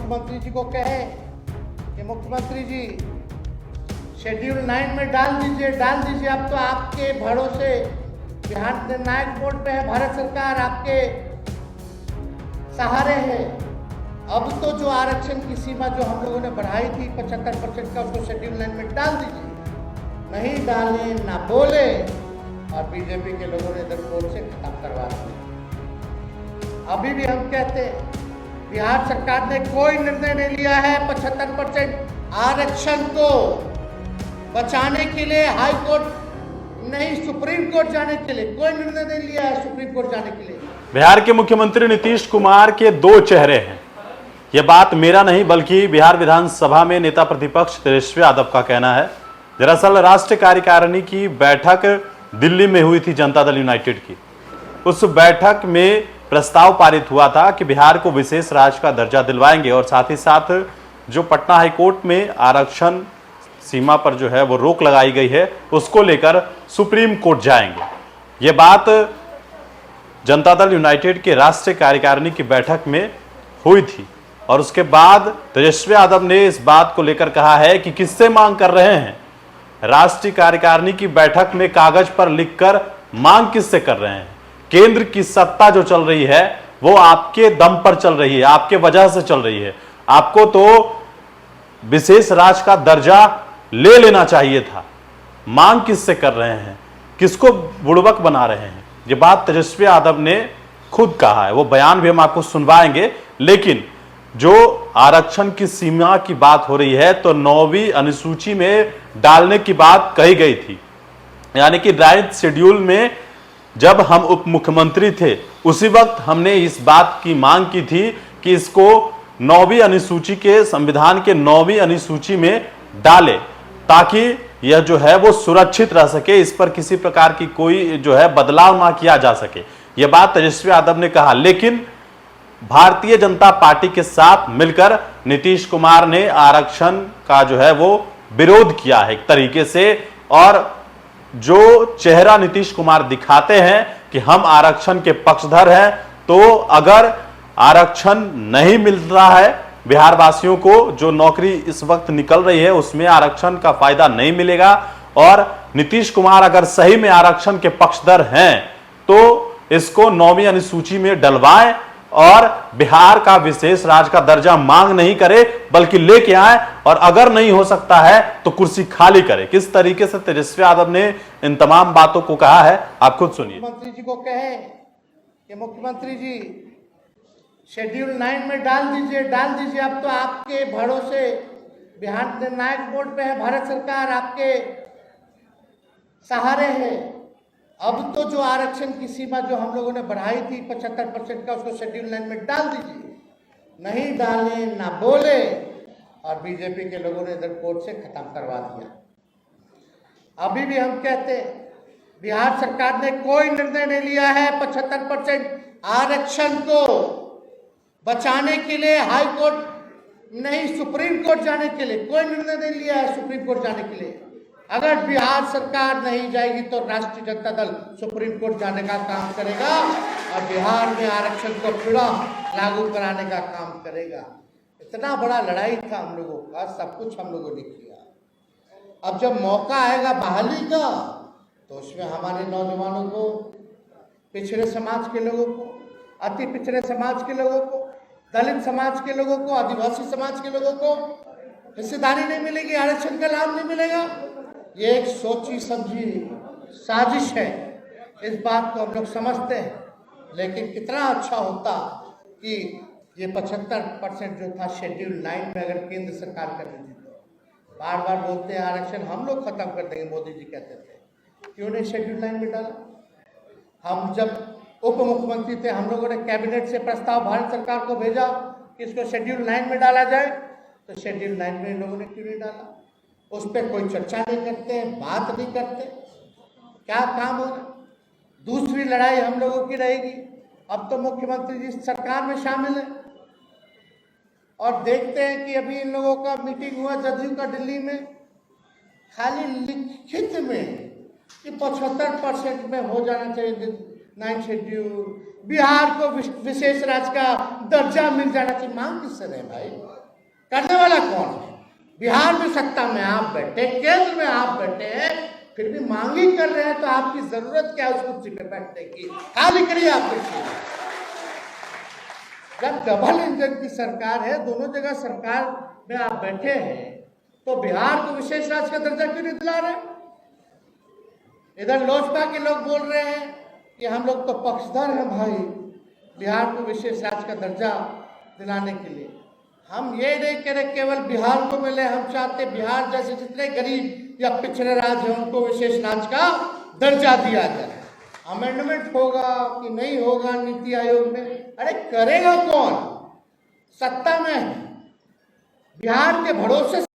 मुख्यमंत्री जी को कहे कि मुख्यमंत्री जी शेड्यूल 9 में डाल दीजिए। अब तो आपके भरोसे बिहार निर्णायक बोर्ड पे है, भारत सरकार आपके सहारे है। अब तो जो आरक्षण की सीमा जो हम लोगों ने बढ़ाई थी 75% का, उसको शेड्यूल 9 में डाल दीजिए। नहीं डाले ना बोले, और बीजेपी के लोगों ने इधर कोर्ट से खत्म करवा दिया। अभी भी हम कहते हैं बिहार सरकार ने कोई निर्णय नहीं लिया है 75% आरक्षण को बचाने के लिए। हाई कोर्ट नहीं, सुप्रीम कोर्ट जाने के लिए कोई निर्णय नहीं लिया है, सुप्रीम कोर्ट जाने के लिए। बिहार के मुख्यमंत्री नीतीश कुमार के दो चेहरे हैं। यह बात मेरा नहीं बल्कि बिहार विधानसभा में नेता प्रतिपक्ष तेजस्वी यादव का कहना है। दरअसल राष्ट्रीय कार्यकारिणी की बैठक दिल्ली में हुई थी जनता दल यूनाइटेड की। उस बैठक में प्रस्ताव पारित हुआ था कि बिहार को विशेष राज्य का दर्जा दिलवाएंगे और साथ ही साथ जो पटना हाईकोर्ट में आरक्षण सीमा पर जो है वो रोक लगाई गई है उसको लेकर सुप्रीम कोर्ट जाएंगे। ये बात जनता दल यूनाइटेड के राष्ट्रीय कार्यकारिणी की बैठक में हुई थी और उसके बाद तेजस्वी यादव ने इस बात को लेकर कहा है कि किससे मांग कर रहे हैं। राष्ट्रीय कार्यकारिणी की बैठक में कागज पर लिखकर मांग किससे कर रहे हैं। केंद्र की सत्ता जो चल रही है वो आपके दम पर चल रही है, आपके वजह से चल रही है। आपको तो विशेष राज्य का दर्जा ले लेना चाहिए था। मांग किससे कर रहे हैं, किसको बुड़बक बना रहे हैं। ये बात तेजस्वी यादव ने खुद कहा है, वो बयान भी हम आपको सुनवाएंगे। लेकिन जो आरक्षण की सीमा की बात हो रही है तो 9वीं अनुसूची में डालने की बात कही गई थी, यानी कि 9th शेड्यूल में जब हम उप मुख्यमंत्री थे उसी वक्त हमने इस बात की मांग की थी कि इसको 9वीं अनुसूची के संविधान के 9वीं अनुसूची में डाले ताकि यह जो है वो सुरक्षित रह सके, इस पर किसी प्रकार की कोई जो है बदलाव ना किया जा सके। यह बात तेजस्वी यादव ने कहा। लेकिन भारतीय जनता पार्टी के साथ मिलकर नीतीश कुमार ने आरक्षण का जो है वो विरोध किया है एक तरीके से, और जो चेहरा नीतीश कुमार दिखाते हैं कि हम आरक्षण के पक्षधर हैं, तो अगर आरक्षण नहीं मिल रहा है बिहार वासियों को, जो नौकरी इस वक्त निकल रही है उसमें आरक्षण का फायदा नहीं मिलेगा, और नीतीश कुमार अगर सही में आरक्षण के पक्षधर हैं तो इसको 9वीं अनुसूची में डलवाएं और बिहार का विशेष राज्य का दर्जा मांग नहीं करे बल्कि लेके आए, और अगर नहीं हो सकता है तो कुर्सी खाली करे। किस तरीके से तेजस्वी यादव ने इन तमाम बातों को कहा है आप खुद सुनिए। मुख्यमंत्री जी को कहे कि मुख्यमंत्री जी शेड्यूल 9 में डाल दीजिए। अब तो आपके भरोसे बिहार निर्णायक बोर्ड पे है, भारत सरकार आपके सहारे है। अब तो जो आरक्षण की सीमा जो हम लोगों ने बढ़ाई थी 75% का, उसको शेड्यूल 9 में डाल दीजिए। नहीं डाले ना बोले, और बीजेपी के लोगों ने इधर कोर्ट से खत्म करवा दिया। अभी भी हम कहते हैं बिहार सरकार ने कोई निर्णय नहीं लिया है 75% आरक्षण को बचाने के लिए। हाई कोर्ट नहीं, सुप्रीम कोर्ट जाने के लिए कोई निर्णय नहीं लिया है, सुप्रीम कोर्ट जाने के लिए। अगर बिहार सरकार नहीं जाएगी तो राष्ट्रीय जनता दल सुप्रीम कोर्ट जाने का काम करेगा और बिहार में आरक्षण को फिर लागू कराने का काम करेगा। इतना बड़ा लड़ाई था हम लोगों का, सब कुछ हम लोगों ने किया। अब जब मौका आएगा बहाली का तो उसमें हमारे नौजवानों को, पिछड़े समाज के लोगों को, अति पिछड़े समाज के लोगों को, दलित समाज के लोगों को, आदिवासी समाज के लोगों को हिस्सेदारी नहीं मिलेगी, आरक्षण का लाभ नहीं मिलेगा। ये एक सोची समझी साजिश है, इस बात को हम लोग समझते हैं। लेकिन कितना अच्छा होता कि ये 75% जो था शेड्यूल 9 में अगर केंद्र सरकार कर देती तो। बार बार बोलते हैं आरक्षण हम लोग खत्म कर देंगे, मोदी जी कहते थे, क्यों नहीं शेड्यूल 9 में डाला। हम जब उप मुख्यमंत्री थे हम लोगों ने कैबिनेट से प्रस्ताव भारत सरकार को भेजा कि इसको शेड्यूल 9 में डाला जाए, तो शेड्यूल 9 में इन लोगों ने क्यों नहीं डाला। उस पर कोई चर्चा नहीं करते, बात नहीं करते, क्या काम हो रहा। दूसरी लड़ाई हम लोगों की रहेगी। अब तो मुख्यमंत्री जी सरकार में शामिल है और देखते हैं कि अभी इन लोगों का मीटिंग हुआ जदयू का दिल्ली में, खाली लिखित में कि 75% में हो जाना चाहिए 9 शेड्यूल, बिहार को विशेष राज्य का दर्जा मिल जाना चाहिए। मांग किससे रहे भाई? करने वाला कौन है? बिहार में सत्ता में आप बैठे, केंद्र में आप बैठे हैं, फिर भी मांग ही कर रहे हैं, तो आपकी जरूरत क्या है उस कुर्सी पे बैठने की? खाली करिए आप कुर्सी। जब डबल इंजन की सरकार है, दोनों जगह सरकार में आप बैठे हैं, तो बिहार को विशेष राज्य का दर्जा क्यों नहीं दिला रहे? इधर लोजपा के लोग बोल रहे हैं कि हम लोग तो पक्षधर हैं भाई बिहार को विशेष राज्य का दर्जा दिलाने के लिए। हम ये नहीं कह रहे केवल बिहार को मिले, हम चाहते बिहार जैसे जितने गरीब या पिछड़े राज्य हैं उनको विशेष राज्य का दर्जा दिया जाए। अमेंडमेंट होगा कि नहीं होगा नीति आयोग में, अरे करेगा कौन? सत्ता में है, बिहार के भरोसे